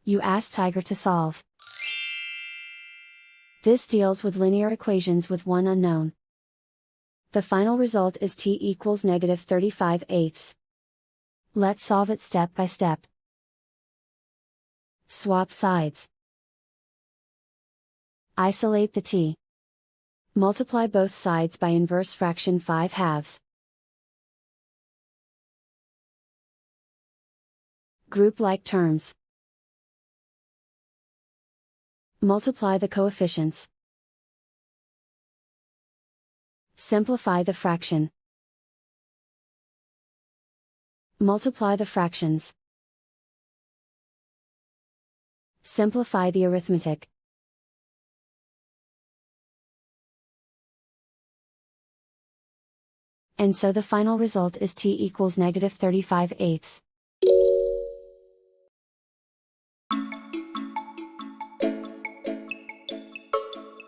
You ask Tiger to solve. This deals with linear equations with one unknown. The final result is t equals -35/8. Let's solve it step by step. Swap sides. Isolate the t. Multiply both sides by inverse fraction 5/2. Group like terms. Multiply the coefficients. Simplify the fraction. Multiply the fractions. Simplify the arithmetic. And so the final result is t equals -35/8.